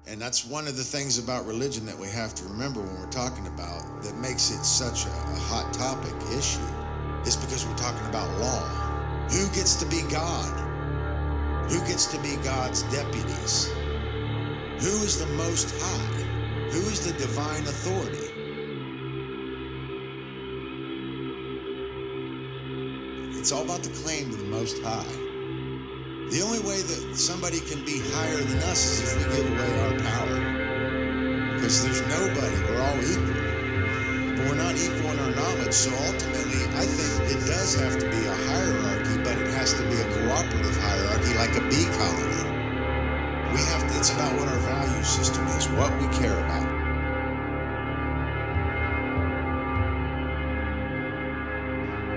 And that's one of the things about religion that we have to remember when we're talking about that makes it such a hot topic issue is because we're talking about law. Who gets to be God? Who gets to be God's deputies? Who is the Most High? Who is the divine authority? It's all about the claim to the Most High. The only way that somebody can be higher than us is if we give away our power. Because there's nobody, we're all equal. But we're not equal in our knowledge, so ultimately I think it does have to be a hierarchy, but it has to be a cooperative hierarchy like a bee colony. It's about what our value system is, what we care about.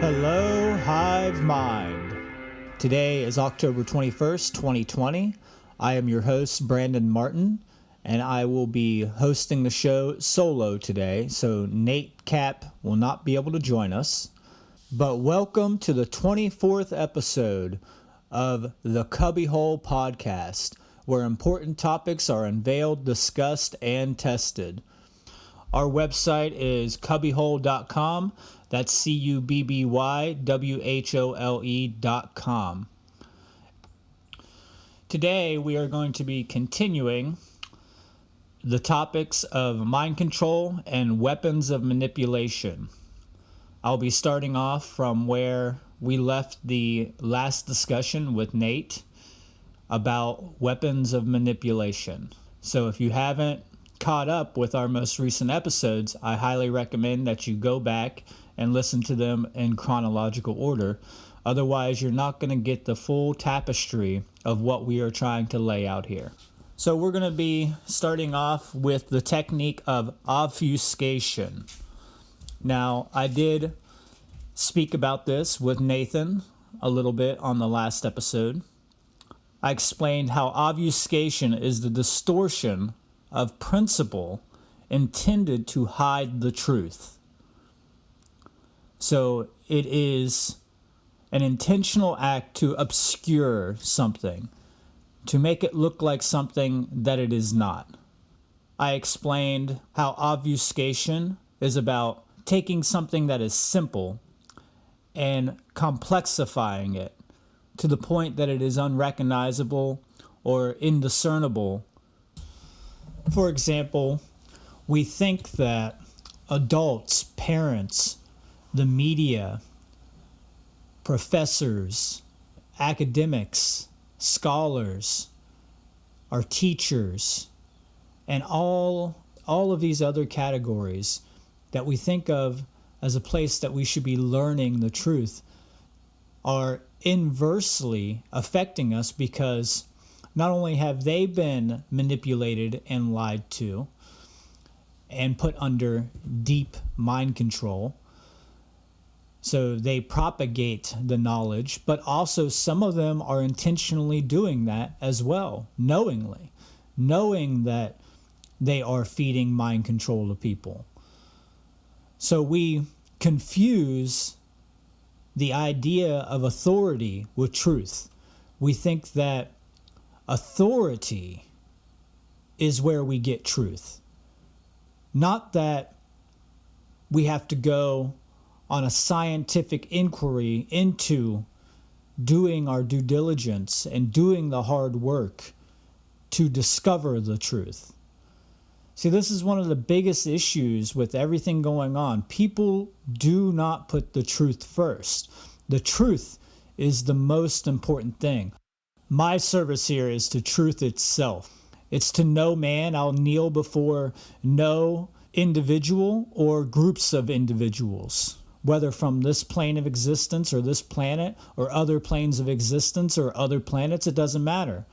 Hello, Hive Mind. Today is October 21st, 2020. I am your host, Brandon Martin, and I will be hosting the show solo today, so Nate Cap will not be able to join us. But welcome to the 24th episode of the Cubbywhole podcast, where important topics are unveiled, discussed, and tested. Our website is cubbywhole.com. That's cubbywhole.com. Today we are going to be continuing the topics of mind control and weapons of manipulation. I'll be starting off from where we left the last discussion with Nate about weapons of manipulation. So if you haven't caught up with our most recent episodes, I highly recommend that you go back and listen to them in chronological order. Otherwise, you're not going to get the full tapestry of what we are trying to lay out here. So we're going to be starting off with the technique of obfuscation. Now, I did speak about this with Nathan a little bit on the last episode. I explained how obfuscation is the distortion of principle intended to hide the truth. So it is an intentional act to obscure something, to make it look like something that it is not. I explained how obfuscation is about taking something that is simple and complexifying it to the point that it is unrecognizable or indiscernible. For example, we think that adults, parents, the media, professors, academics, scholars, our teachers, and all of these other categories that we think of as a place that we should be learning the truth are inversely affecting us, because not only have they been manipulated and lied to and put under deep mind control, so they propagate the knowledge, but also some of them are intentionally doing that as well, knowingly, knowing that they are feeding mind control to people. So we confuse the idea of authority with truth. We think that authority is where we get truth. Not that we have to go on a scientific inquiry into doing our due diligence and doing the hard work to discover the truth. See, this is one of the biggest issues with everything going on. People do not put the truth first. The truth is the most important thing. My service here is to truth itself. It's to no man. I'll kneel before no individual or groups of individuals, whether from this plane of existence or this planet or other planes of existence or other planets, it doesn't matter.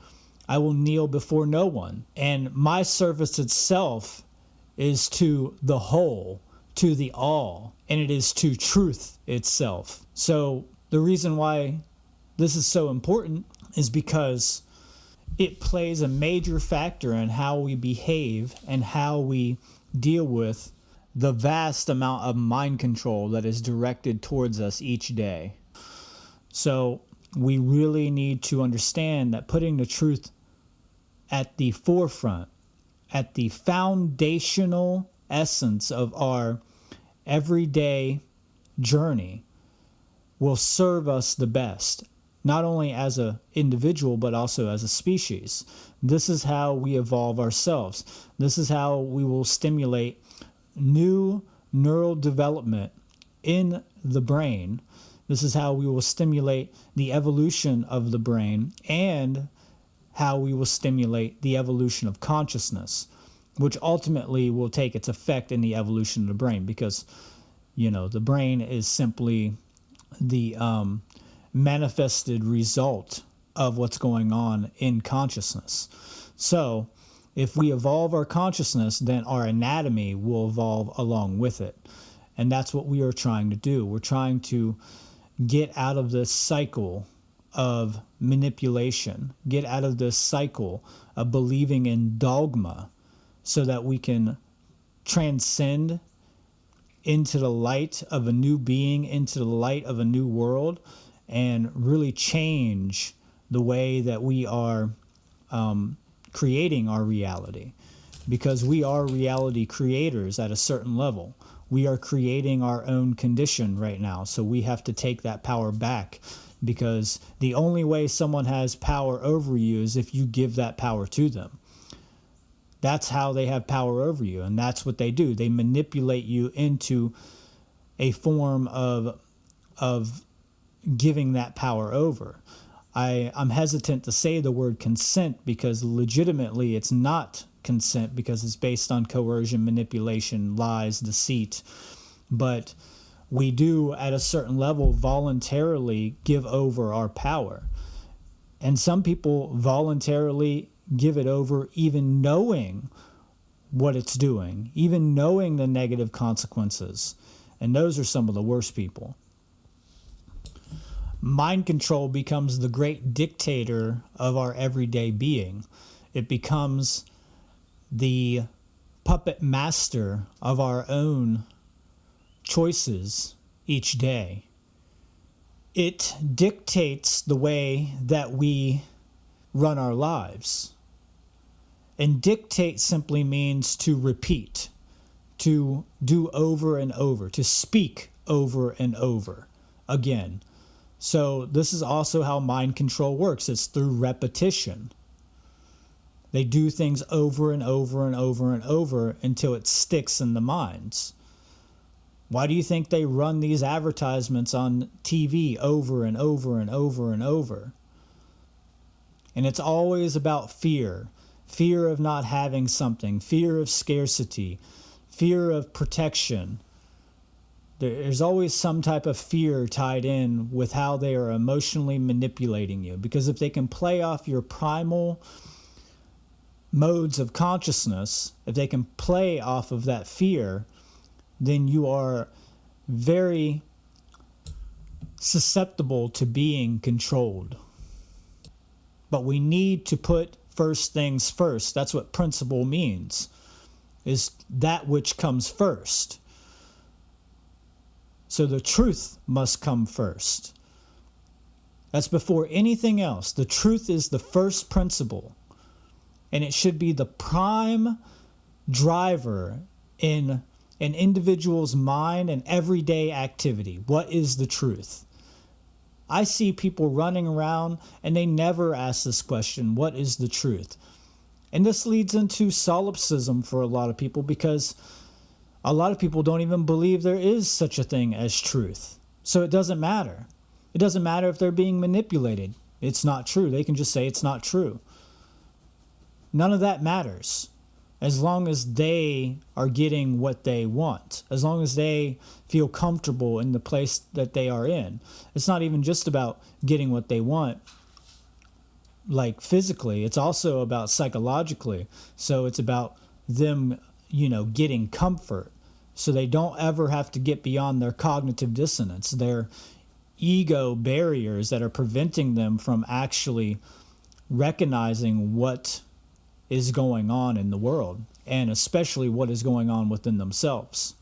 I will kneel before no one. And my service itself is to the whole, to the all, and it is to truth itself. So the reason why this is so important is because it plays a major factor in how we behave and how we deal with the vast amount of mind control that is directed towards us each day. So we really need to understand that putting the truth at the forefront at the foundational essence of our everyday journey will serve us the best, not only as an individual, but also as a species. This is how we evolve ourselves. This is how we will stimulate new neural development in the brain. This is how we will stimulate the evolution of the brain and how we will stimulate the evolution of consciousness, which ultimately will take its effect in the evolution of the brain, because, the brain is simply the manifested result of what's going on in consciousness. So if we evolve our consciousness, then our anatomy will evolve along with it. And that's what we are trying to do. We're trying to get out of this cycle of manipulation, get out of this cycle of believing in dogma, so that we can transcend into the light of a new being, into the light of a new world, and really change the way that we are creating our reality. Because we are reality creators at a certain level. We are creating our own condition right now, so we have to take that power back, because the only way someone has power over you is if you give that power to them. That's how they have power over you, and that's what they do. They manipulate you into a form of giving that power over. I'm hesitant to say the word consent, because legitimately it's not consent, because it's based on coercion, manipulation, lies, deceit. But we do, at a certain level, voluntarily give over our power. And some people voluntarily give it over even knowing what it's doing, even knowing the negative consequences. And those are some of the worst people. Mind control becomes the great dictator of our everyday being. It becomes the puppet master of our own choices each day. It dictates the way that we run our lives. And dictate simply means to repeat, to do over and over, to speak over and over again. So this is also how mind control works. It's through repetition. They do things over and over and over and over until it sticks in the minds. Why do you think they run these advertisements on TV over and over and over and over? And it's always about fear. Fear of not having something, fear of scarcity, fear of protection. There's always some type of fear tied in with how they are emotionally manipulating you. Because if they can play off your primal modes of consciousness, if they can play off of that fear, then you are very susceptible to being controlled. But we need to put first things first. That's what principle means, is that which comes first. So the truth must come first. That's before anything else. The truth is the first principle. And it should be the prime driver in an individual's mind and everyday activity. What is the truth? I see people running around and they never ask this question, what is the truth? And this leads into solipsism for a lot of people, because a lot of people don't even believe there is such a thing as truth. So it doesn't matter. It doesn't matter if they're being manipulated. It's not true. They can just say it's not true. None of that matters, as long as they are getting what they want, as long as they feel comfortable in the place that they are in. It's not even just about getting what they want, like physically. It's also about psychologically. So it's about them, getting comfort, so they don't ever have to get beyond their cognitive dissonance, their ego barriers that are preventing them from actually recognizing what is going on in the world, and especially what is going on within themselves,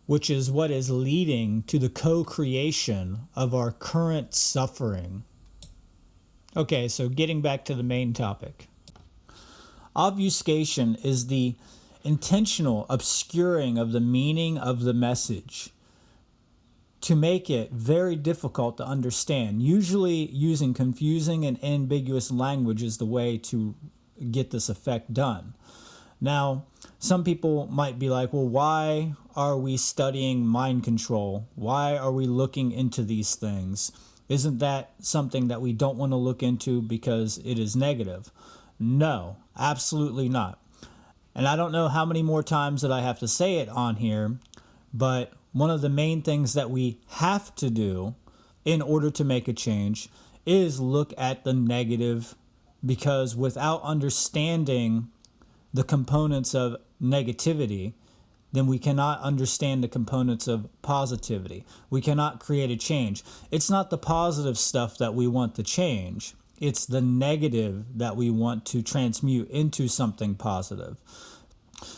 which is what is leading to the co-creation of our current suffering. Okay, so getting back to the main topic. Obfuscation is the intentional obscuring of the meaning of the message to make it very difficult to understand. Usually using confusing and ambiguous language is the way to get this effect done. Now, some people might be like, well, why are we studying mind control? Why are we looking into these things? Isn't that something that we don't want to look into because it is negative? No, absolutely not. And I don't know how many more times that I have to say it on here, but one of the main things that we have to do in order to make a change is look at the negative, because without understanding the components of negativity, then we cannot understand the components of positivity. We cannot create a change. It's not the positive stuff that we want to change. It's the negative that we want to transmute into something positive.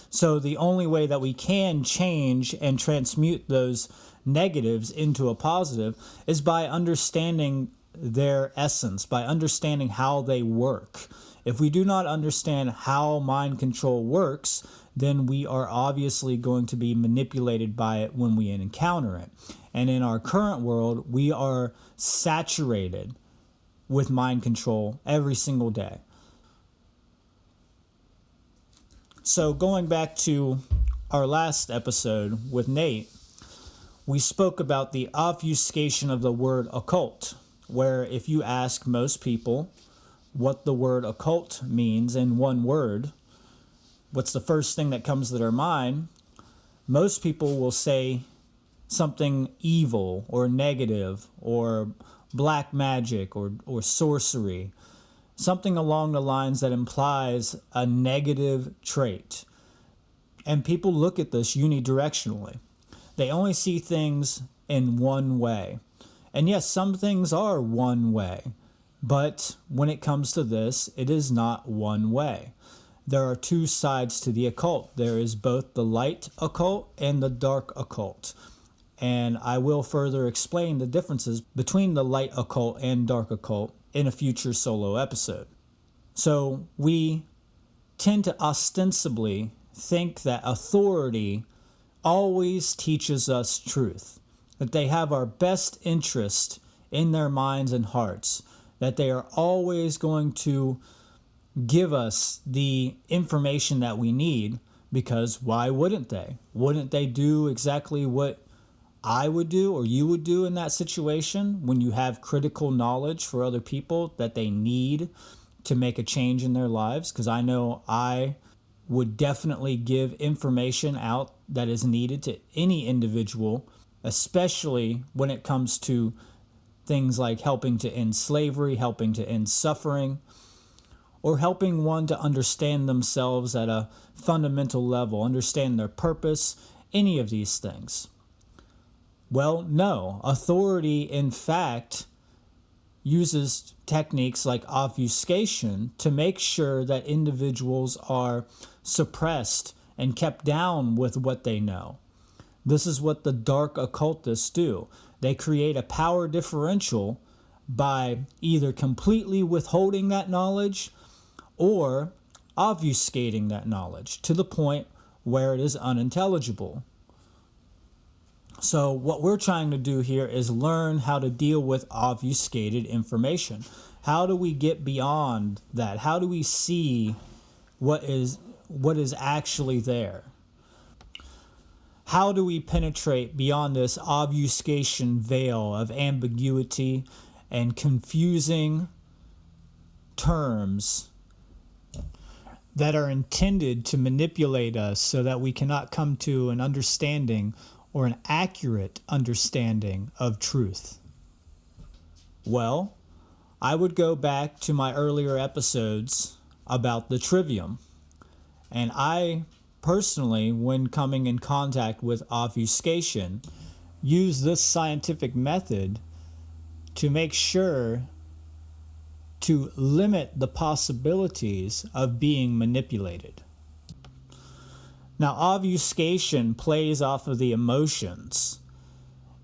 So the only way that we can change and transmute those negatives into a positive is by understanding their essence, by understanding how they work. If we do not understand how mind control works, then we are obviously going to be manipulated by it when we encounter it. And in our current world, we are saturated with mind control every single day. So going back to our last episode with Nate, we spoke about the obfuscation of the word occult, where if you ask most people what the word occult means in one word, what's the first thing that comes to their mind? Most people will say something evil or negative or black magic or sorcery, something along the lines that implies a negative trait. And people look at this unidirectionally. They only see things in one way. And yes, some things are one way, but when it comes to this, it is not one way. There are two sides to the occult. There is both the light occult and the dark occult. And I will further explain the differences between the light occult and dark occult in a future solo episode. So we tend to ostensibly think that authority always teaches us truth, that they have our best interest in their minds and hearts, that they are always going to give us the information that we need, because why wouldn't they? Wouldn't they do exactly what I would do or you would do in that situation when you have critical knowledge for other people that they need to make a change in their lives? Because I know I would definitely give information out that is needed to any individual, especially when it comes to things like helping to end slavery, helping to end suffering, or helping one to understand themselves at a fundamental level, understand their purpose, any of these things. Well, no. Authority, in fact, uses techniques like obfuscation to make sure that individuals are suppressed and kept down with what they know. This is what the dark occultists do. They create a power differential by either completely withholding that knowledge or obfuscating that knowledge to the point where it is unintelligible. So what we're trying to do here is learn how to deal with obfuscated information. How do we get beyond that? How do we see what is actually there? How do we penetrate beyond this obfuscation veil of ambiguity and confusing terms that are intended to manipulate us so that we cannot come to an understanding or an accurate understanding of truth? Well, I would go back to my earlier episodes about the trivium. And I personally, when coming in contact with obfuscation, use this scientific method to make sure to limit the possibilities of being manipulated. Now, obfuscation plays off of the emotions.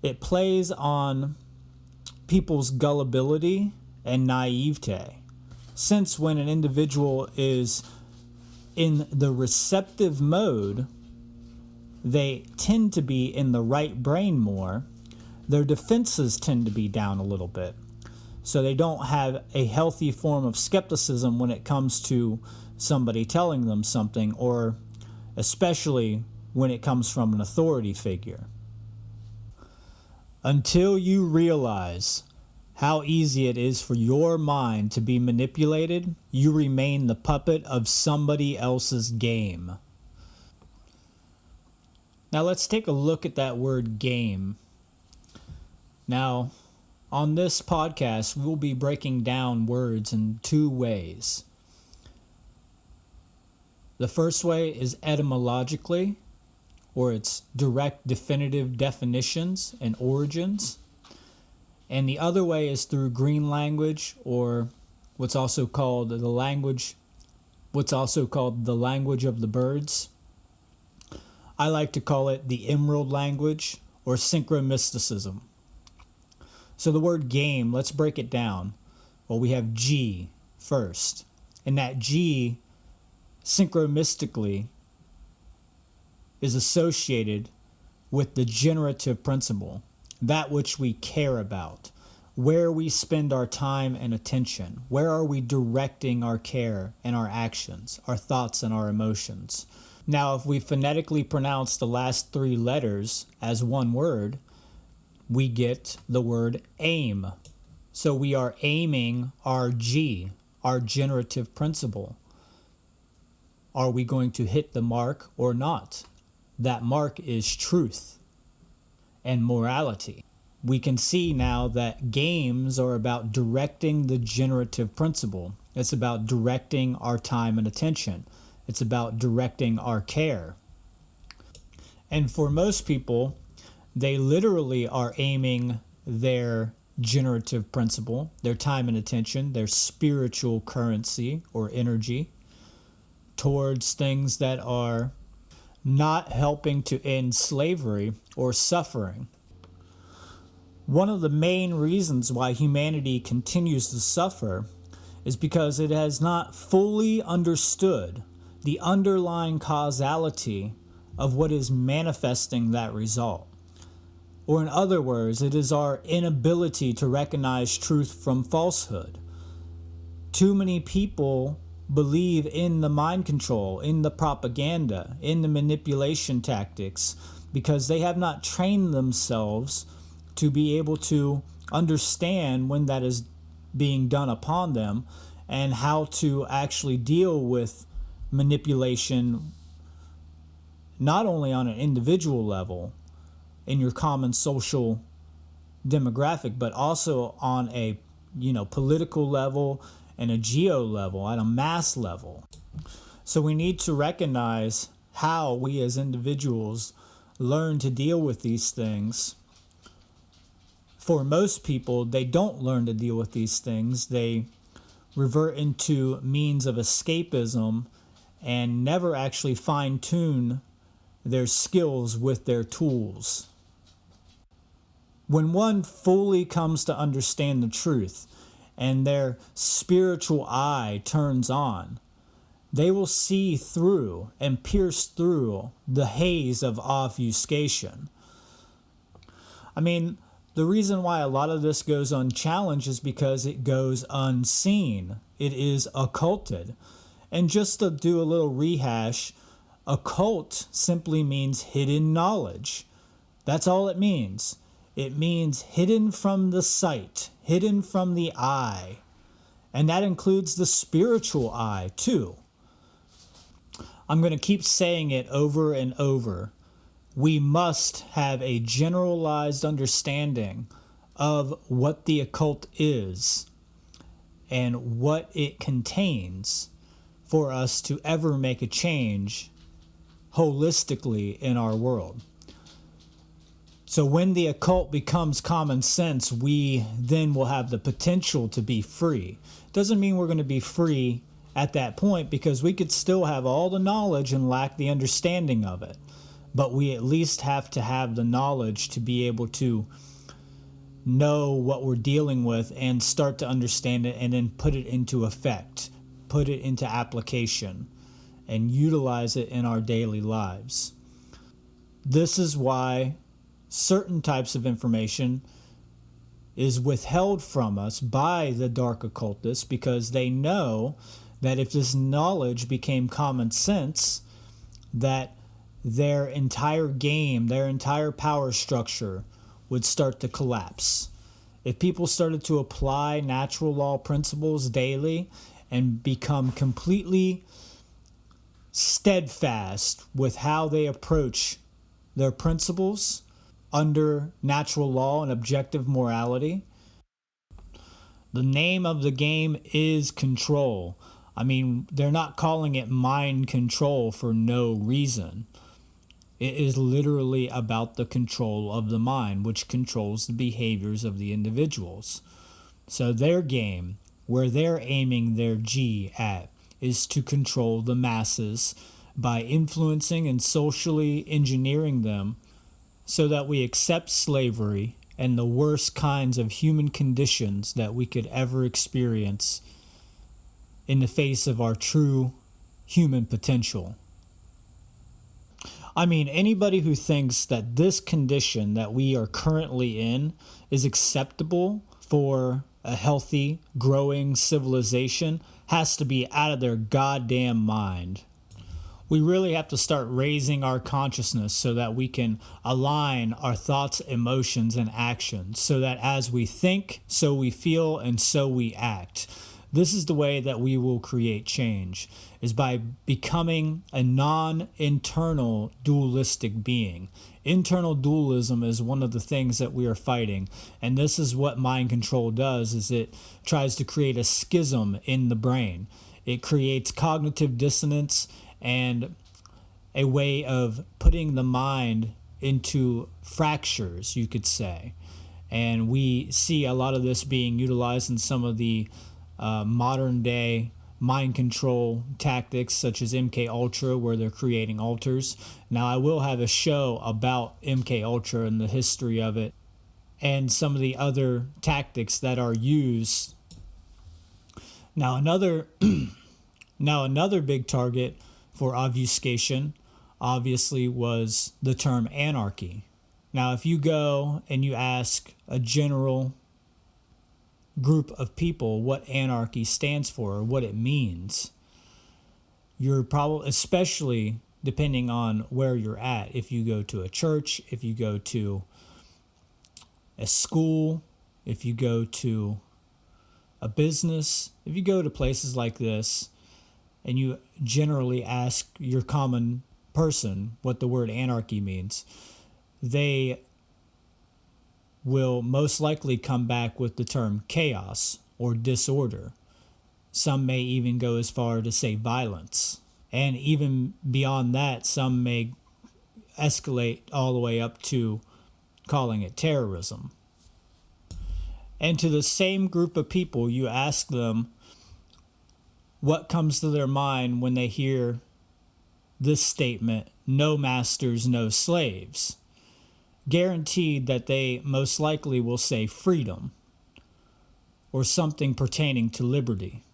It plays on people's gullibility and naivete. Since when an individual is in the receptive mode, they tend to be in the right brain more. Their defenses tend to be down a little bit. So they don't have a healthy form of skepticism when it comes to somebody telling them something, or especially when it comes from an authority figure. Until you realize how easy it is for your mind to be manipulated, you remain the puppet of somebody else's game. Now let's take a look at that word game. Now, on this podcast, we'll be breaking down words in two ways. The first way is etymologically, or its direct definitive definitions and origins. And the other way is through green language, or what's also called the language of the birds. I like to call it the emerald language, or synchromysticism. So the word game, let's break it down. Well, we have G first. And that G, synchromystically, is associated with the generative principle, that which we care about, where we spend our time and attention, where are we directing our care and our actions, our thoughts and our emotions. Now, if we phonetically pronounce the last three letters as one word, we get the word aim. So we are aiming our G, our generative principle. Are we going to hit the mark or not? That mark is truth and morality. We can see now that games are about directing the generative principle. It's about directing our time and attention. It's about directing our care. And for most people, they literally are aiming their generative principle, their time and attention, their spiritual currency or energy, towards things that are not helping to end slavery or suffering. One of the main reasons why humanity continues to suffer is because it has not fully understood the underlying causality of what is manifesting that result. Or in other words, it is our inability to recognize truth from falsehood. Too many people believe in the mind control, in the propaganda, in the manipulation tactics, because they have not trained themselves to be able to understand when that is being done upon them and how to actually deal with manipulation, not only on an individual level in your common social demographic, but also on a political level and a geo level, at a mass level. So we need to recognize how we as individuals learn to deal with these things. For most people, they don't learn to deal with these things. They revert into means of escapism and never actually fine-tune their skills with their tools. When one fully comes to understand the truth and their spiritual eye turns on, they will see through and pierce through the haze of obfuscation. I mean, the reason why a lot of this goes unchallenged is because it goes unseen. It is occulted. And just to do a little rehash, occult simply means hidden knowledge. That's all it means. It means hidden from the sight, hidden from the eye. And that includes the spiritual eye too. I'm going to keep saying it over and over. We must have a generalized understanding of what the occult is and what it contains for us to ever make a change holistically in our world. So when the occult becomes common sense, we then will have the potential to be free. Doesn't mean we're going to be free at that point, because we could still have all the knowledge and lack the understanding of it. But we at least have to have the knowledge to be able to know what we're dealing with and start to understand it and then put it into effect, put it into application, and utilize it in our daily lives. This is why certain types of information is withheld from us by the dark occultists, because they know that if this knowledge became common sense, that their entire game, their entire power structure would start to collapse. If people started to apply natural law principles daily and become completely steadfast with how they approach their principles under natural law and objective morality, the name of the game is control. I mean, they're not calling it mind control for no reason. It is literally about the control of the mind, which controls the behaviors of the individuals. So their game, where they're aiming their G at, is to control the masses by influencing and socially engineering them so that we accept slavery and the worst kinds of human conditions that we could ever experience in the face of our true human potential. I mean, anybody who thinks that this condition that we are currently in is acceptable for a healthy, growing civilization has to be out of their goddamn mind. We really have to start raising our consciousness so that we can align our thoughts, emotions, and actions, so that as we think, so we feel, and so we act. This is the way that we will create change, is by becoming a non-internal dualistic being. Internal dualism is one of the things that we are fighting, and this is what mind control does, is it tries to create a schism in the brain. It creates cognitive dissonance and a way of putting the mind into fractures, you could say. And we see a lot of this being utilized in some of the modern day mind control tactics, such as MK Ultra, where they're creating alters. Now, I will have a show about MK Ultra and the history of it and some of the other tactics that are used. Now another big target for obfuscation obviously was the term anarchy. Now, if you go and you ask a general group of people what anarchy stands for or what it means, you're probably, especially depending on where you're at, if you go to a church, if you go to a school, if you go to a business, if you go to places like this, and you generally ask your common person what the word anarchy means, they will most likely come back with the term chaos or disorder. Some may even go as far to say violence. And even beyond that, some may escalate all the way up to calling it terrorism. And to the same group of people, you ask them what comes to their mind when they hear this statement, no masters, no slaves. Guaranteed that they most likely will say freedom or something pertaining to liberty.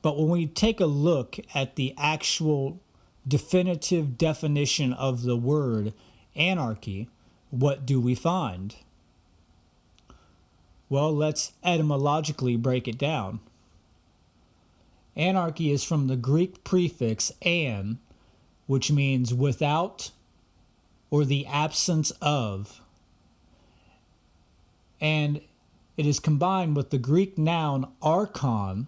But when we take a look at the actual definitive definition of the word anarchy, what do we find? Well, let's etymologically break it down. Anarchy is from the Greek prefix an, which means without or the absence of. And it is combined with the Greek noun archon,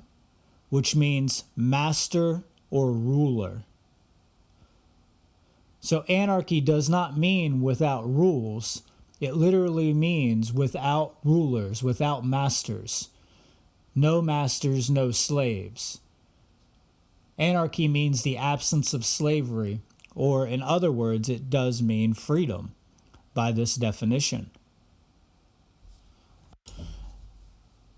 which means master or ruler. So anarchy does not mean without rules. It literally means without rulers, without masters. No masters, no slaves. Anarchy means the absence of slavery, or in other words, it does mean freedom by this definition.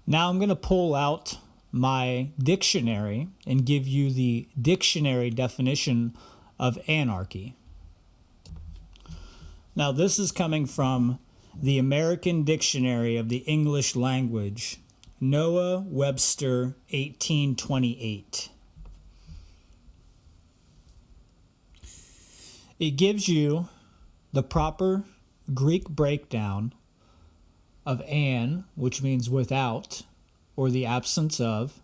Now I'm going to pull out my dictionary and give you the dictionary definition of anarchy. Now this is coming from the American Dictionary of the English Language, Noah Webster 1828. It gives you the proper Greek breakdown of an, which means without, or the absence of,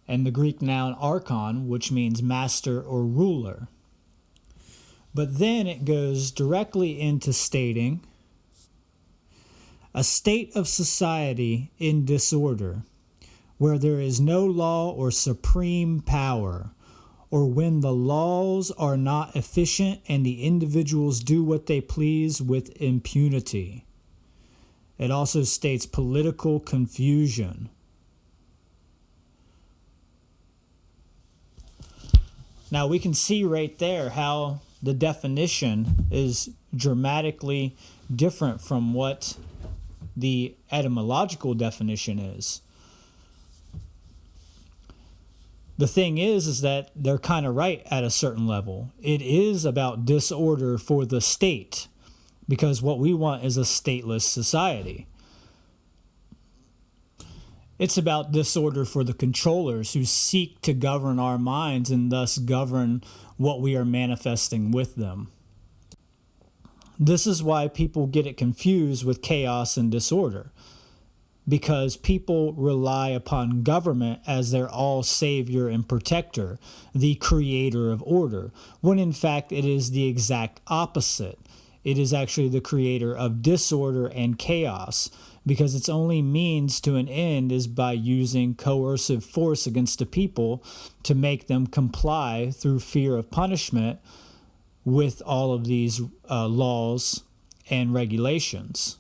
and the Greek noun archon, which means master or ruler. But then it goes directly into stating a state of society in disorder, where there is no law or supreme power, or when the laws are not efficient and the individuals do what they please with impunity. It also states political confusion. Now we can see right there how the definition is dramatically different from what the etymological definition is. The thing is that they're kind of right at a certain level. It is about disorder for the state, because what we want is a stateless society. It's about disorder for the controllers who seek to govern our minds and thus govern what we are manifesting with them. This is why people get it confused with chaos and disorder, because people rely upon government as their all savior and protector, the creator of order, when in fact it is the exact opposite. It is actually the creator of disorder and chaos, because its only means to an end is by using coercive force against the people to make them comply through fear of punishment with all of these laws and regulations.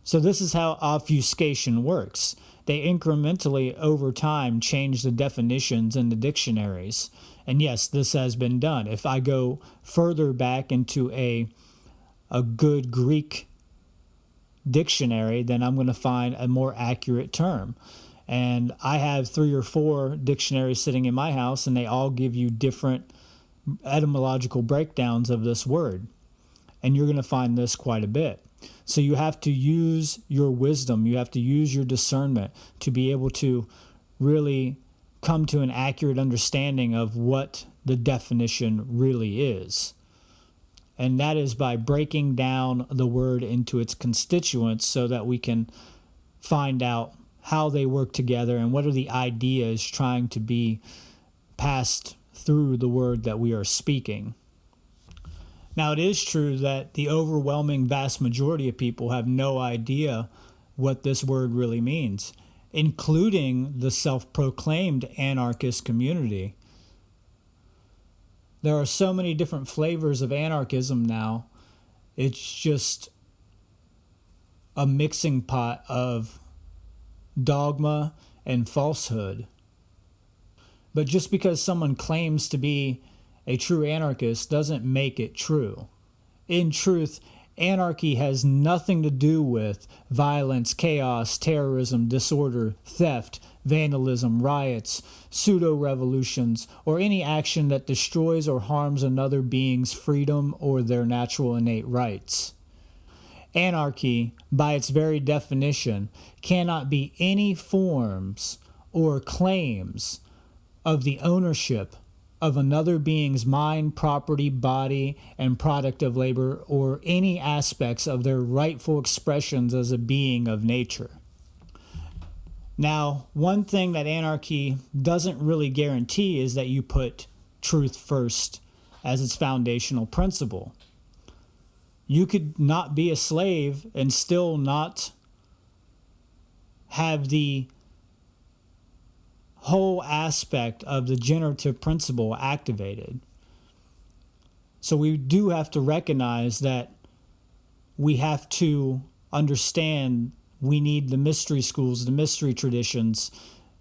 So this is how obfuscation works. They incrementally over time change the definitions in the dictionaries. And yes, this has been done. If I go further back into a good Greek dictionary, then I'm going to find a more accurate term. And I have 3 or 4 dictionaries sitting in my house, and they all give you different etymological breakdowns of this word. And you're going to find this quite a bit. So you have to use your wisdom, you have to use your discernment to be able to really come to an accurate understanding of what the definition really is. And that is by breaking down the word into its constituents so that we can find out how they work together and what are the ideas trying to be passed through the word that we are speaking. Now, it is true that the overwhelming vast majority of people have no idea what this word really means, including the self-proclaimed anarchist community. There are so many different flavors of anarchism now. It's just a mixing pot of dogma and falsehood. But just because someone claims to be a true anarchist doesn't make it true. In truth, anarchy has nothing to do with violence, chaos, terrorism, disorder, theft, vandalism, riots, pseudo-revolutions, or any action that destroys or harms another being's freedom or their natural innate rights. Anarchy, by its very definition, cannot be any forms or claims of the ownership of another being's mind, property, body, and product of labor, or any aspects of their rightful expressions as a being of nature. Now, one thing that anarchy doesn't really guarantee is that you put truth first as its foundational principle. You could not be a slave and still not have the whole aspect of the generative principle activated. So we do have to recognize that we have to understand we need the mystery schools, the mystery traditions,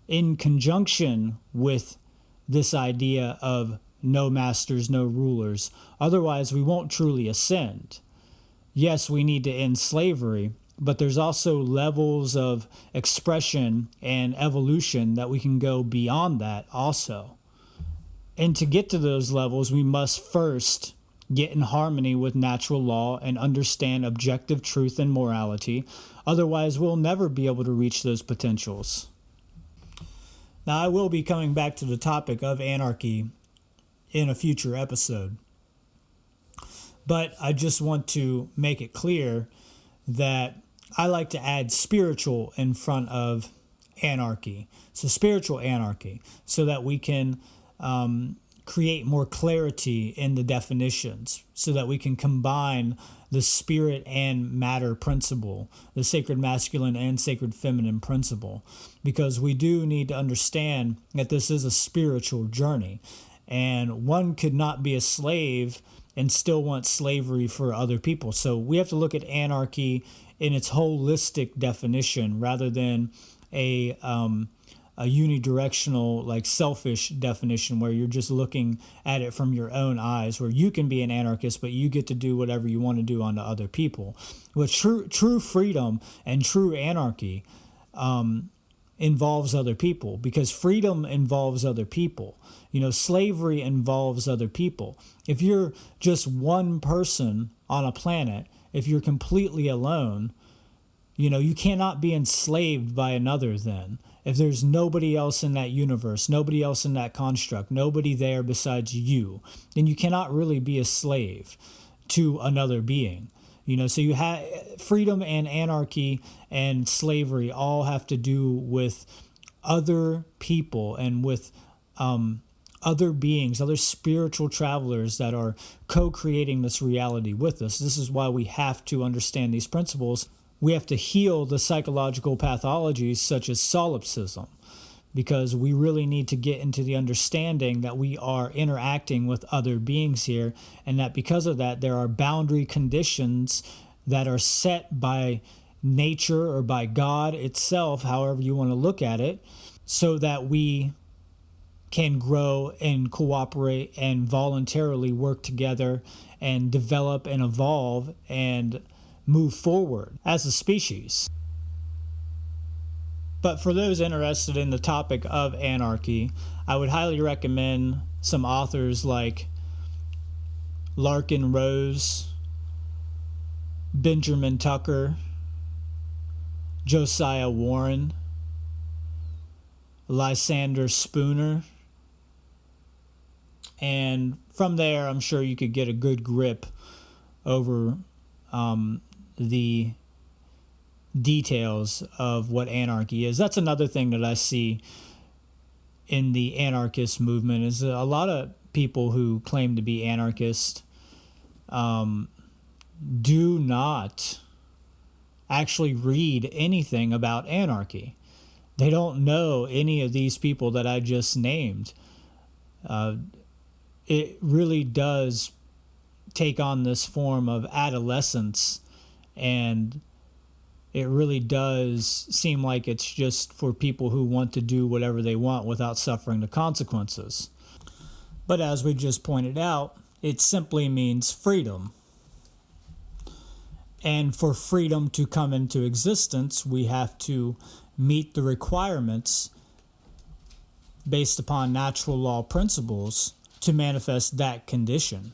in conjunction with this idea of no masters, no rulers. Otherwise, we won't truly ascend. Yes, we need to end slavery, but there's also levels of expression and evolution that we can go beyond that also. And to get to those levels, we must first get in harmony with natural law and understand objective truth and morality. Otherwise, we'll never be able to reach those potentials. Now, I will be coming back to the topic of anarchy in a future episode. But I just want to make it clear that I like to add spiritual in front of anarchy. So spiritual anarchy, so that we can create more clarity in the definitions, so that we can combine the spirit and matter principle, the sacred masculine and sacred feminine principle, because we do need to understand that this is a spiritual journey, and one could not be a slave and still want slavery for other people. So we have to look at anarchy in its holistic definition rather than a unidirectional, like selfish definition where you're just looking at it from your own eyes, where you can be an anarchist, but you get to do whatever you want to do onto other people. With true freedom and true anarchy involves other people, because freedom involves other people. You know, slavery involves other people. If you're just one person on a planet, if you're completely alone, you know, you cannot be enslaved by another then. If there's nobody else in that universe, nobody else in that construct, nobody there besides you, then you cannot really be a slave to another being. You know, so you have freedom and anarchy and slavery all have to do with other people and with other beings, other spiritual travelers that are co-creating this reality with us. This is why we have to understand these principles. We have to heal the psychological pathologies such as solipsism, because we really need to get into the understanding that we are interacting with other beings here, and that because of that, there are boundary conditions that are set by nature or by God itself, however you want to look at it, so that we can grow and cooperate and voluntarily work together and develop and evolve and move forward as a species. But for those interested in the topic of anarchy, I would highly recommend some authors like Larkin Rose, Benjamin Tucker, Josiah Warren, Lysander Spooner, and from there I'm sure you could get a good grip over the details of what anarchy is. That's another thing that I see in the anarchist movement, is a lot of people who claim to be anarchist do not actually read anything about anarchy. They don't know any of these people that I just named. It really does take on this form of adolescence, and it really does seem like it's just for people who want to do whatever they want without suffering the consequences. But as we just pointed out, it simply means freedom. And for freedom to come into existence, we have to meet the requirements based upon natural law principles to manifest that condition.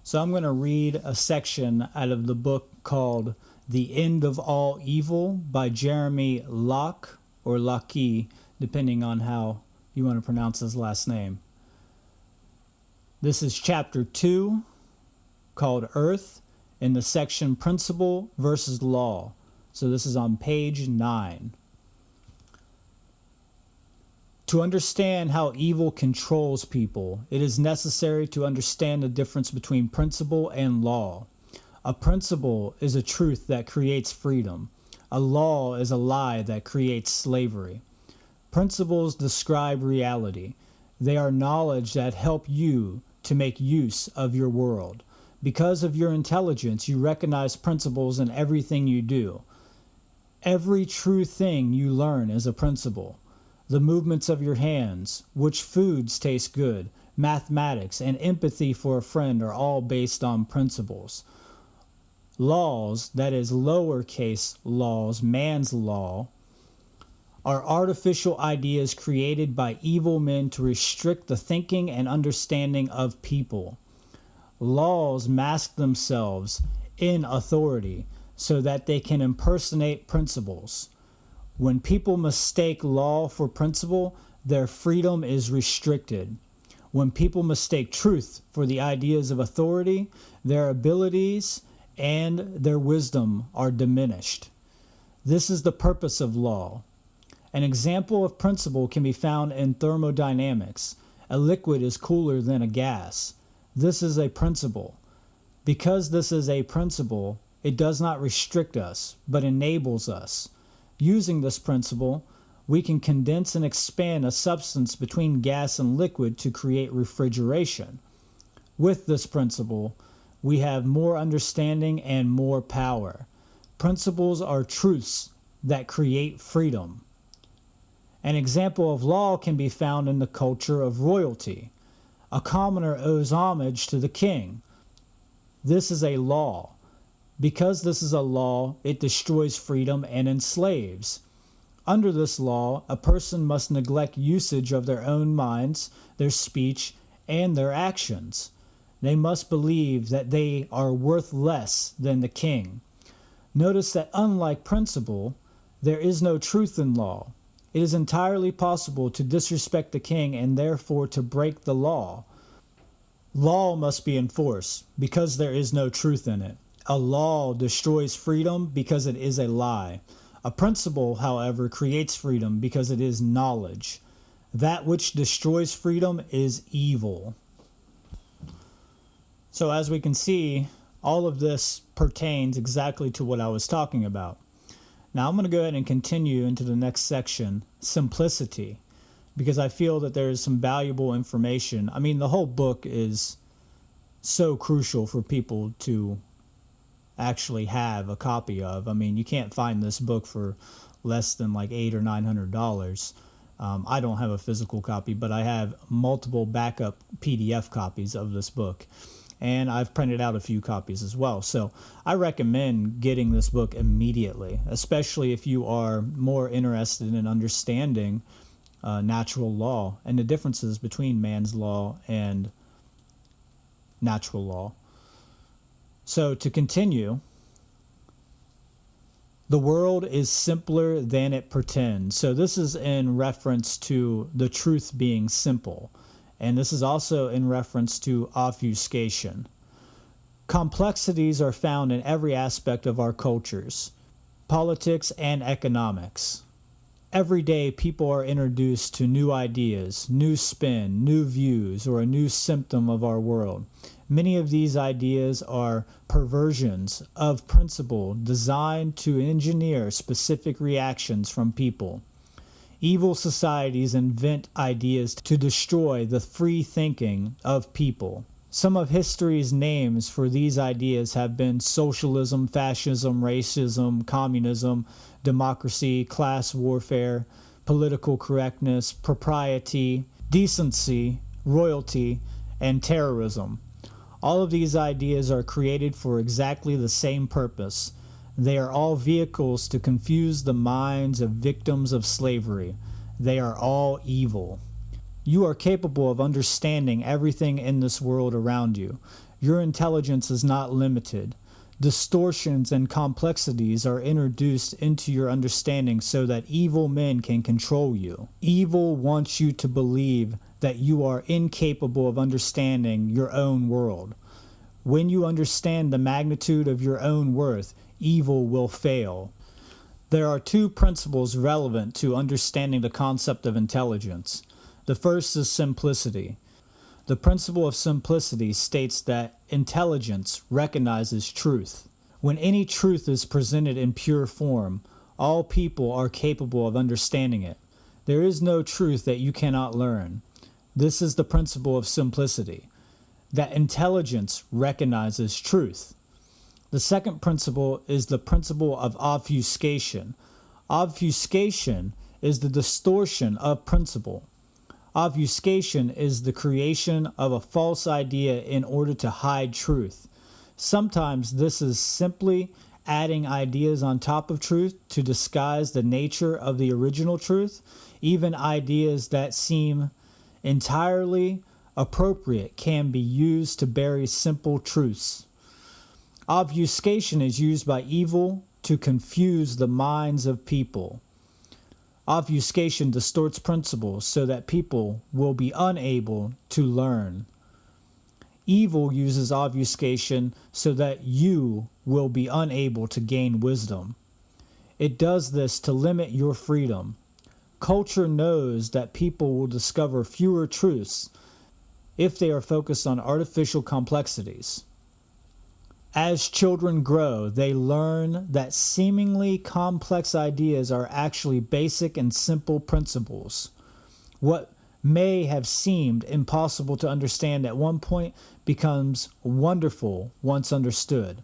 So I'm going to read a section out of the book called The End of All Evil by Jeremy Locke, or Locke, depending on how you want to pronounce his last name. This is chapter 2, called Earth, in the section Principle versus Law. So this is on page 9. To understand how evil controls people, it is necessary to understand the difference between principle and law. A principle is a truth that creates freedom. A law is a lie that creates slavery. Principles describe reality. They are knowledge that help you to make use of your world. Because of your intelligence, you recognize principles in everything you do. Every true thing you learn is a principle. The movements of your hands, which foods taste good, mathematics, and empathy for a friend are all based on principles. Laws, that is lowercase laws, man's law, are artificial ideas created by evil men to restrict the thinking and understanding of people. Laws mask themselves in authority so that they can impersonate principles. When people mistake law for principle, their freedom is restricted. When people mistake truth for the ideas of authority, their abilities and their wisdom are diminished. This is the purpose of law. An example of principle can be found in thermodynamics. A liquid is cooler than a gas. This is a principle. Because this is a principle, it does not restrict us, but enables us. Using this principle, we can condense and expand a substance between gas and liquid to create refrigeration. With this principle, we have more understanding and more power. Principles are truths that create freedom. An example of law can be found in the culture of royalty. A commoner owes homage to the king. This is a law. Because this is a law, it destroys freedom and enslaves. Under this law, a person must neglect usage of their own minds, their speech, and their actions. They must believe that they are worth less than the king. Notice that unlike principle, there is no truth in law. It is entirely possible to disrespect the king and therefore to break the law. Law must be enforced because there is no truth in it. A law destroys freedom because it is a lie. A principle, however, creates freedom because it is knowledge. That which destroys freedom is evil. So as we can see, all of this pertains exactly to what I was talking about. Now I'm going to go ahead and continue into the next section, simplicity, because I feel that there is some valuable information. I mean, the whole book is so crucial for people to actually have a copy of. I mean, you can't find this book for less than like $800 or $900. I don't have a physical copy, but I have multiple backup PDF copies of this book. And I've printed out a few copies as well. So I recommend getting this book immediately, especially if you are more interested in understanding natural law and the differences between man's law and natural law. So to continue, the world is simpler than it pretends. So this is in reference to the truth being simple. And this is also in reference to obfuscation. Complexities are found in every aspect of our cultures, politics and economics. Every day people are introduced to new ideas, new spin, new views, or a new symptom of our world. Many of these ideas are perversions of principle designed to engineer specific reactions from people. Evil societies invent ideas to destroy the free thinking of people. Some of history's names for these ideas have been socialism, fascism, racism, communism, democracy, class warfare, political correctness, propriety, decency, royalty, and terrorism. All of these ideas are created for exactly the same purpose. They are all vehicles to confuse the minds of victims of slavery. They are all evil. You are capable of understanding everything in this world around you. Your intelligence is not limited. Distortions and complexities are introduced into your understanding so that evil men can control you. Evil wants you to believe that you are incapable of understanding your own world. When you understand the magnitude of your own worth, evil will fail. There are two principles relevant to understanding the concept of intelligence. The first is simplicity. The principle of simplicity states that intelligence recognizes truth. When any truth is presented in pure form, all people are capable of understanding it. There is no truth that you cannot learn. This is the principle of simplicity, that intelligence recognizes truth. The second principle is the principle of obfuscation. Obfuscation is the distortion of principle. Obfuscation is the creation of a false idea in order to hide truth. Sometimes this is simply adding ideas on top of truth to disguise the nature of the original truth. Even ideas that seem entirely appropriate can be used to bury simple truths. Obfuscation is used by evil to confuse the minds of people. Obfuscation distorts principles so that people will be unable to learn. Evil uses obfuscation so that you will be unable to gain wisdom. It does this to limit your freedom. Culture knows that people will discover fewer truths if they are focused on artificial complexities. As children grow, they learn that seemingly complex ideas are actually basic and simple principles. What may have seemed impossible to understand at one point becomes wonderful once understood.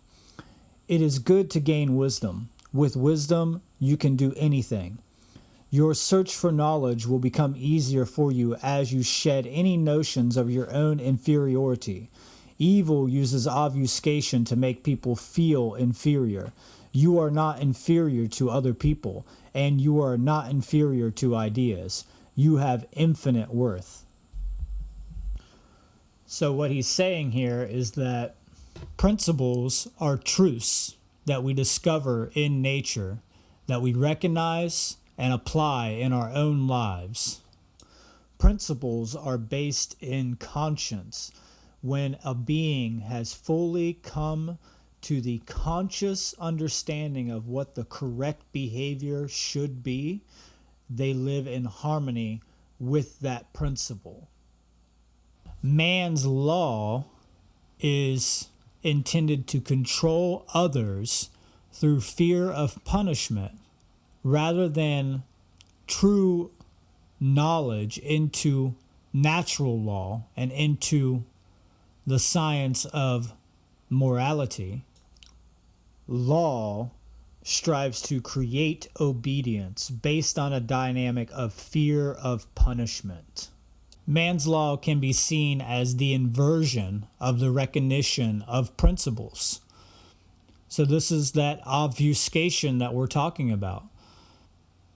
It is good to gain wisdom. With wisdom, you can do anything. Your search for knowledge will become easier for you as you shed any notions of your own inferiority. Evil uses obfuscation to make people feel inferior. You are not inferior to other people, and you are not inferior to ideas. You have infinite worth. So what he's saying here is that principles are truths that we discover in nature, that we recognize and apply in our own lives. Principles are based in conscience. When a being has fully come to the conscious understanding of what the correct behavior should be, they live in harmony with that principle. Man's law is intended to control others through fear of punishment rather than true knowledge into natural law and into the science of morality. Law strives to create obedience based on a dynamic of fear of punishment. Man's law can be seen as the inversion of the recognition of principles. So this is that obfuscation that we're talking about.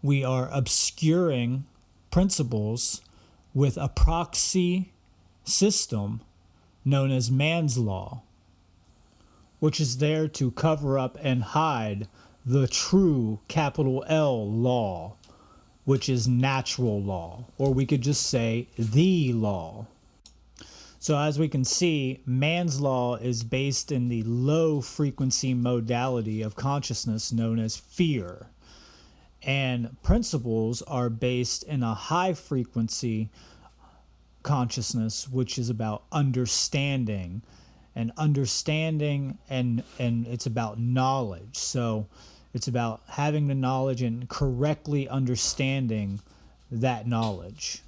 We are obscuring principles with a proxy system known as man's law, which is there to cover up and hide the true capital L law, which is natural law, or we could just say the law. So as we can see, man's law is based in the low frequency modality of consciousness known as fear. And principles are based in a high frequency consciousness, which is about understanding and it's about knowledge. So it's about having the knowledge and correctly understanding that knowledge.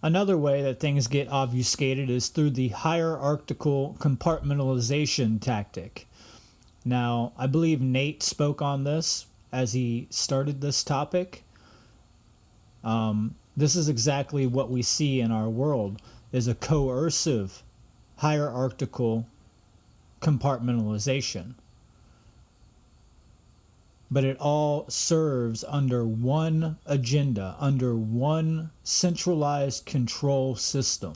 Another way that things get obfuscated is through the hierarchical compartmentalization tactic. Now, I believe Nate spoke on this as he started this topic. This is exactly what we see in our world, is a coercive hierarchical compartmentalization. But it all serves under one agenda, under one centralized control system.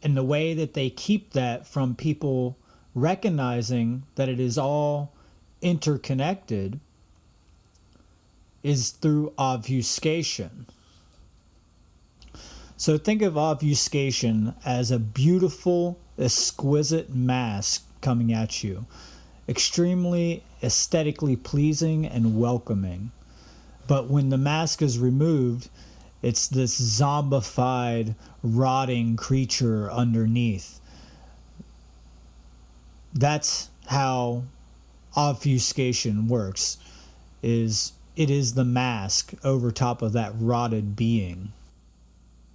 And the way that they keep that from people recognizing that it is all interconnected is through obfuscation. So think of obfuscation as a beautiful, exquisite mask coming at you. Extremely aesthetically pleasing and welcoming. But when the mask is removed, it's this zombified, rotting creature underneath. That's how obfuscation works, it is the mask over top of that rotted being.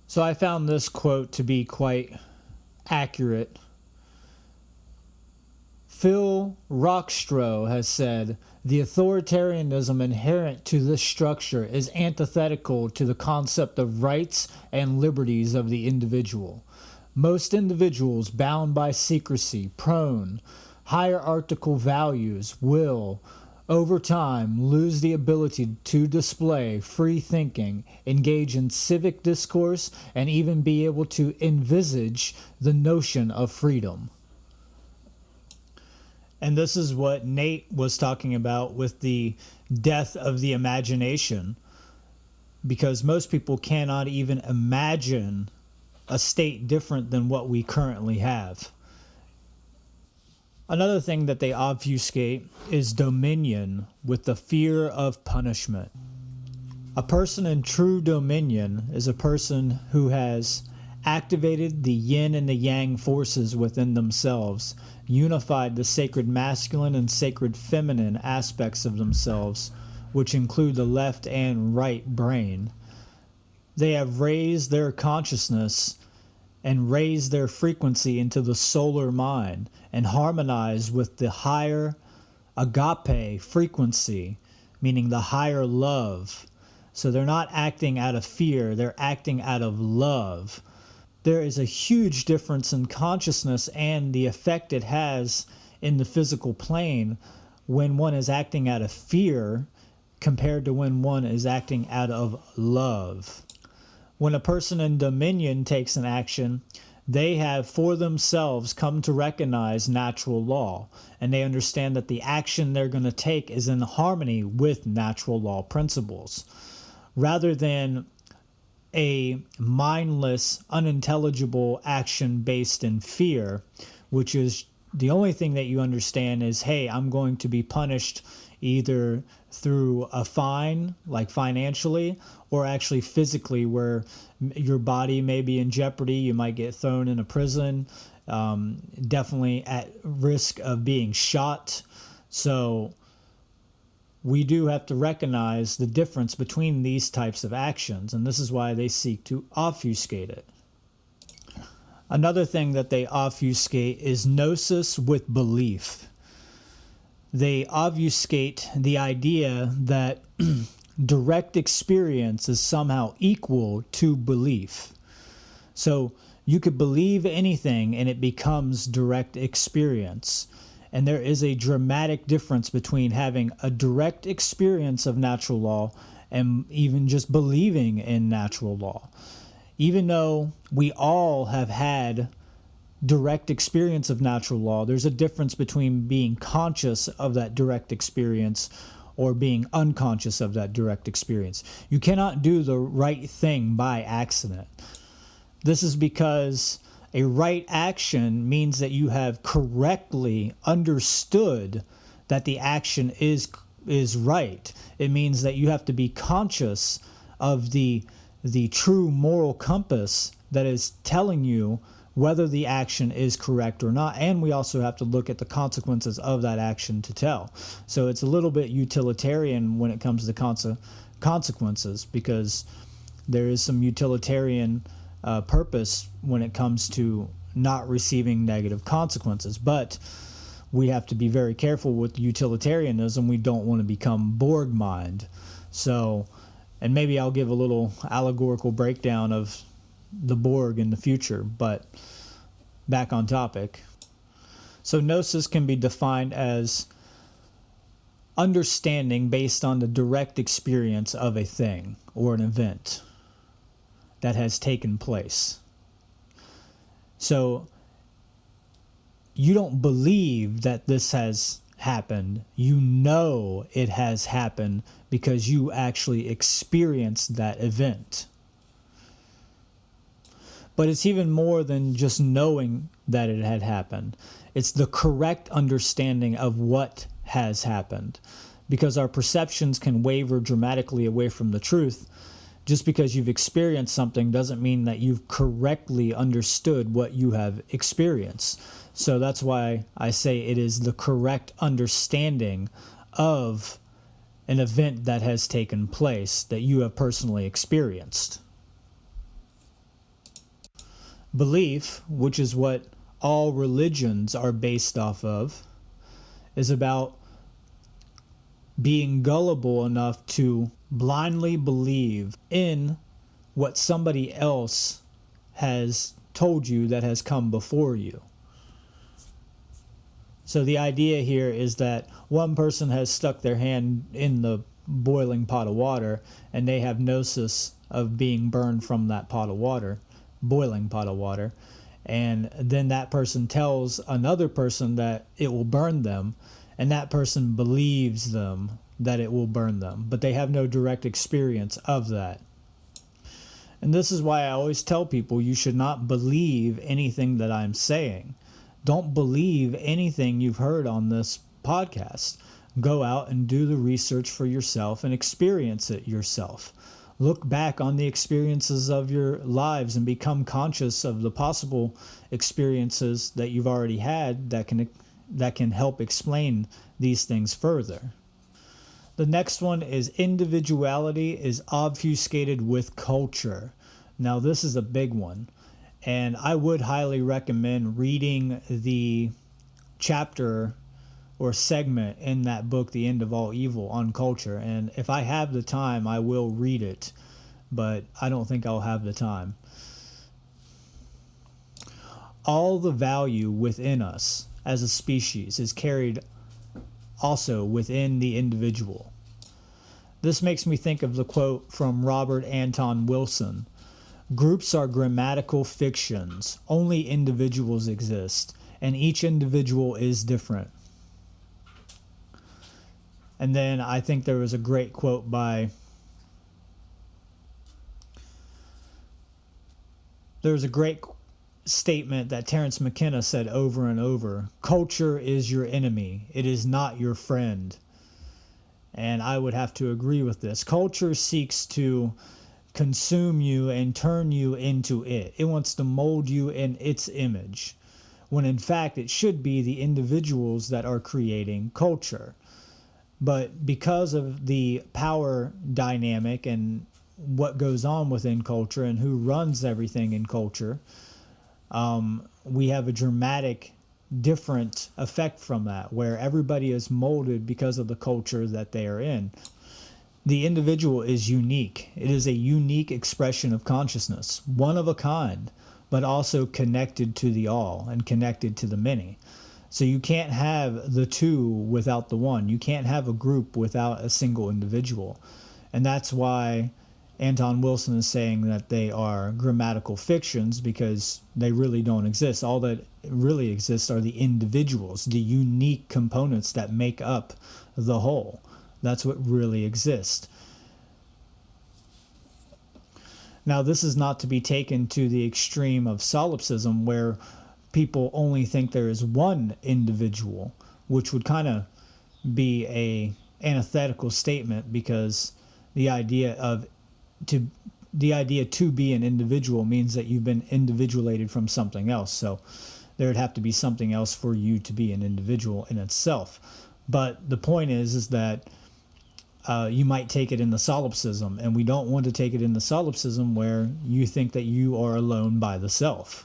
So I found this quote to be quite accurate. Phil Rockstro has said, "The authoritarianism inherent to this structure is antithetical to the concept of rights and liberties of the individual. Most individuals bound by secrecy, prone, hierarchical values will, over time, lose the ability to display free thinking, engage in civic discourse, and even be able to envisage the notion of freedom." And this is what Nate was talking about with the death of the imagination, because most people cannot even imagine a state different than what we currently have. Another thing that they obfuscate is dominion with the fear of punishment. A person in true dominion is a person who has activated the yin and the yang forces within themselves, unified the sacred masculine and sacred feminine aspects of themselves, which include the left and right brain. They have raised their consciousness and raised their frequency into the solar mind and harmonized with the higher agape frequency, meaning the higher love. So they're not acting out of fear, they're acting out of love. There is a huge difference in consciousness and the effect it has in the physical plane when one is acting out of fear compared to when one is acting out of love. When a person in dominion takes an action, they have for themselves come to recognize natural law, and they understand that the action they're going to take is in harmony with natural law principles, rather than a mindless, unintelligible action based in fear, which is the only thing that you understand is, hey, I'm going to be punished either through a fine, like financially, or actually physically, where your body may be in jeopardy. You might get thrown in a prison, definitely at risk of being shot. So we do have to recognize the difference between these types of actions, and this is why they seek to obfuscate it. Another thing that they obfuscate is gnosis with belief. They obfuscate the idea that direct experience is somehow equal to belief. So you could believe anything and it becomes direct experience. And there is a dramatic difference between having a direct experience of natural law and even just believing in natural law. Even though we all have had direct experience of natural law, there's a difference between being conscious of that direct experience or being unconscious of that direct experience. You cannot do the right thing by accident. This is because a right action means that you have correctly understood that the action is right. It means that you have to be conscious of the true moral compass that is telling you whether the action is correct or not. And we also have to look at the consequences of that action to tell. So it's a little bit utilitarian when it comes to consequences, because there is some utilitarian purpose when it comes to not receiving negative consequences. But we have to be very careful with utilitarianism. We don't want to become Borg mind. So, and maybe I'll give a little allegorical breakdown of the Borg in the future, but back on topic. So gnosis can be defined as understanding based on the direct experience of a thing or an event that has taken place. So you don't believe that this has happened. You know it has happened because you actually experienced that event. But it's even more than just knowing that it had happened. It's the correct understanding of what has happened. Because our perceptions can waver dramatically away from the truth. Just because you've experienced something doesn't mean that you've correctly understood what you have experienced. So that's why I say it is the correct understanding of an event that has taken place that you have personally experienced. Belief, which is what all religions are based off of, is about being gullible enough to blindly believe in what somebody else has told you that has come before you. So the idea here is that one person has stuck their hand in the boiling pot of water and they have gnosis of being burned from that pot of water, boiling pot of water, And then that person tells another person that it will burn them, and that person believes them that it will burn them, but they have no direct experience of that. And this is why I always tell people you should not believe anything that I'm saying. Don't believe anything you've heard on this podcast. Go out and do the research for yourself and experience it yourself. Look back on the experiences of your lives and become conscious of the possible experiences that you've already had that can help explain these things further. The next one is individuality is obfuscated with culture. Now, this is a big one, and I would highly recommend reading the chapter or segment in that book, The End of All Evil, on culture. And if I have the time, I will read it, but I don't think I'll have the time. All the value within us as a species is carried also within the individual. This makes me think of the quote from Robert Anton Wilson. Groups are grammatical fictions. Only individuals exist, and each individual is different. And then I think there was a great quote by... There was a great statement that Terence McKenna said over and over. Culture is your enemy. It is not your friend. And I would have to agree with this. Culture seeks to consume you and turn you into it. It wants to mold you in its image, when in fact it should be the individuals that are creating culture. But because of the power dynamic and what goes on within culture and who runs everything in culture, we have a dramatic different effect from that, where everybody is molded because of the culture that they are in. The individual is unique. It is a unique expression of consciousness, one of a kind, but also connected to the all and connected to the many. So you can't have the two without the one. You can't have a group without a single individual. And that's why Anton Wilson is saying that they are grammatical fictions, because they really don't exist. All that really exists are the individuals, the unique components that make up the whole. That's what really exists. Now, this is not to be taken to the extreme of solipsism, where people only think there is one individual, which would kind of be a antithetical statement, because the idea to be an individual means that you've been individuated from something else. So there would have to be something else for you to be an individual in itself. But the point is that you might take it in the solipsism, and we don't want to take it in the solipsism where you think that you are alone by the self,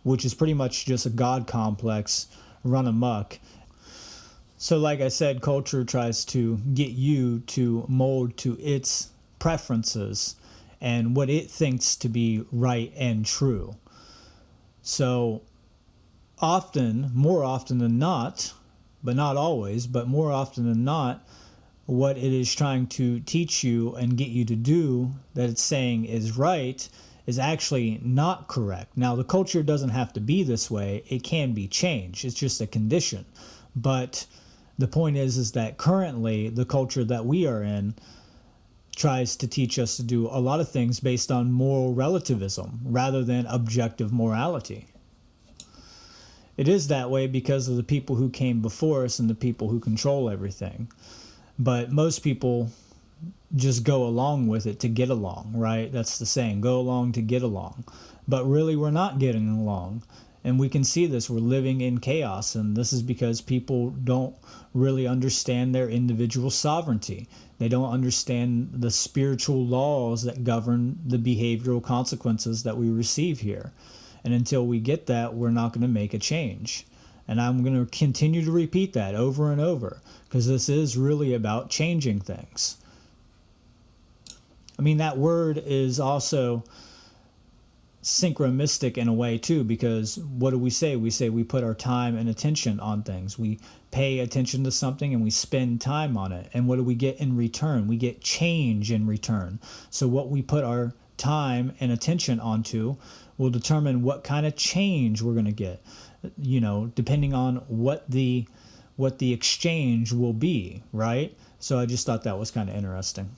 which is pretty much just a God complex run amok. So like I said, culture tries to get you to mold to its preferences and what it thinks to be right and true. So often, more often than not, but not always, but more often than not, what it is trying to teach you and get you to do that it's saying is right is actually not correct. Now, the culture doesn't have to be this way. It can be changed. It's just a condition. But the point is that currently the culture that we are in tries to teach us to do a lot of things based on moral relativism rather than objective morality. It is that way because of the people who came before us and the people who control everything. But most people just go along with it to get along, right? That's the saying, go along to get along. But really, we're not getting along. And we can see this. We're living in chaos. And this is because people don't really understand their individual sovereignty. They don't understand the spiritual laws that govern the behavioral consequences that we receive here. And until we get that, we're not going to make a change. And I'm going to continue to repeat that over and over, because this is really about changing things. I mean, that word is also synchronistic in a way too, because what do we say? We say we put our time and attention on things. We pay attention to something and we spend time on it. And what do we get in return? We get change in return. So what we put our time and attention onto will determine what kind of change we're going to get, depending on what the exchange will be, right? So I just thought that was kind of interesting.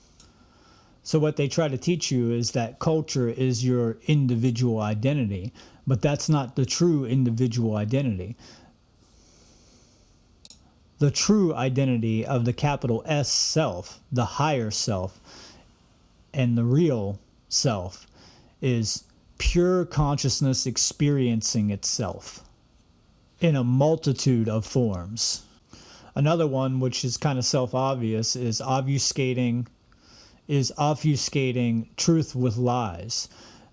So what they try to teach you is that culture is your individual identity, but that's not the true individual identity. The true identity of the capital S self, the higher self, and the real self is pure consciousness experiencing itself in a multitude of forms. Another one, which is kind of self-obvious, is obfuscating truth with lies.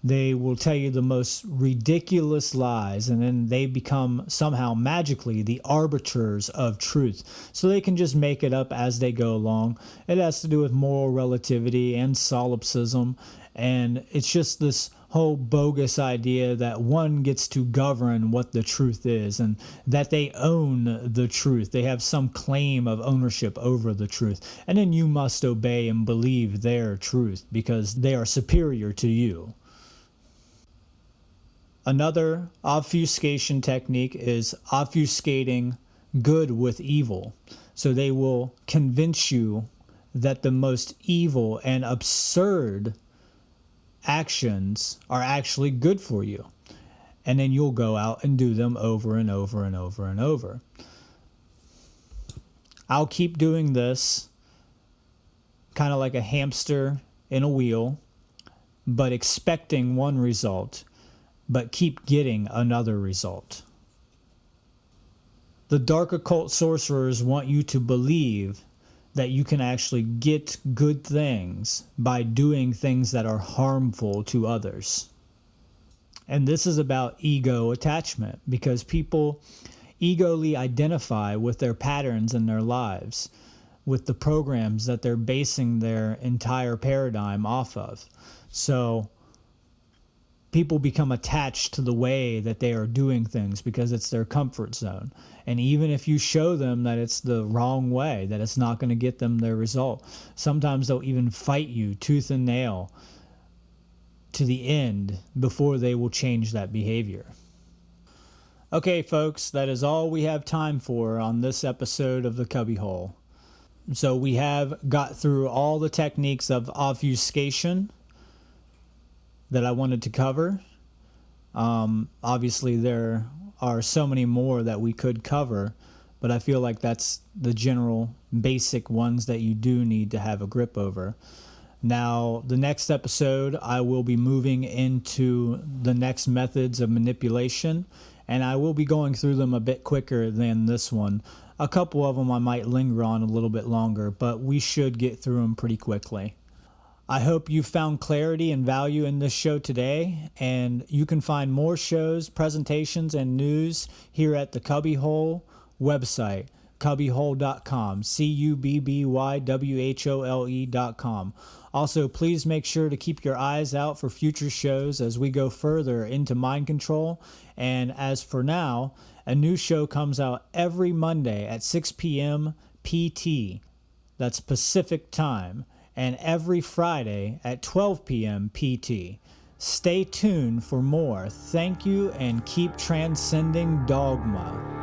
They will tell you the most ridiculous lies, and then they become somehow magically the arbiters of truth. So they can just make it up as they go along. It has to do with moral relativity and solipsism, and it's just this whole bogus idea that one gets to govern what the truth is and that they own the truth. They have some claim of ownership over the truth. And then you must obey and believe their truth because they are superior to you. Another obfuscation technique is obfuscating good with evil. So they will convince you that the most evil and absurd actions are actually good for you. And then you'll go out and do them over and over and over and over. I'll keep doing this kind of like a hamster in a wheel, but expecting one result, but keep getting another result. The Dark Occult sorcerers want you to believe that you can actually get good things by doing things that are harmful to others. And this is about ego attachment, because people egoly identify with their patterns in their lives, with the programs that they're basing their entire paradigm off of. So people become attached to the way that they are doing things because it's their comfort zone. And even if you show them that it's the wrong way, that it's not going to get them their result, sometimes they'll even fight you tooth and nail to the end before they will change that behavior. Okay, folks, that is all we have time for on this episode of the Cubbywhole. So we have got through all the techniques of obfuscation that I wanted to cover. Obviously, there are so many more that we could cover, but I feel like that's the general basic ones that you do need to have a grip over. Now, the next episode, I will be moving into the next methods of manipulation, and I will be going through them a bit quicker than this one. A couple of them I might linger on a little bit longer, but we should get through them pretty quickly. I hope you found clarity and value in this show today, and you can find more shows, presentations, and news here at the Cubbywhole website, cubbywhole.com, cubbywhole.com. Also, please make sure to keep your eyes out for future shows as we go further into mind control. And as for now, a new show comes out every Monday at 6 p.m. PT, that's Pacific time, and every Friday at 12 p.m. PT. Stay tuned for more. Thank you, and keep transcending dogma.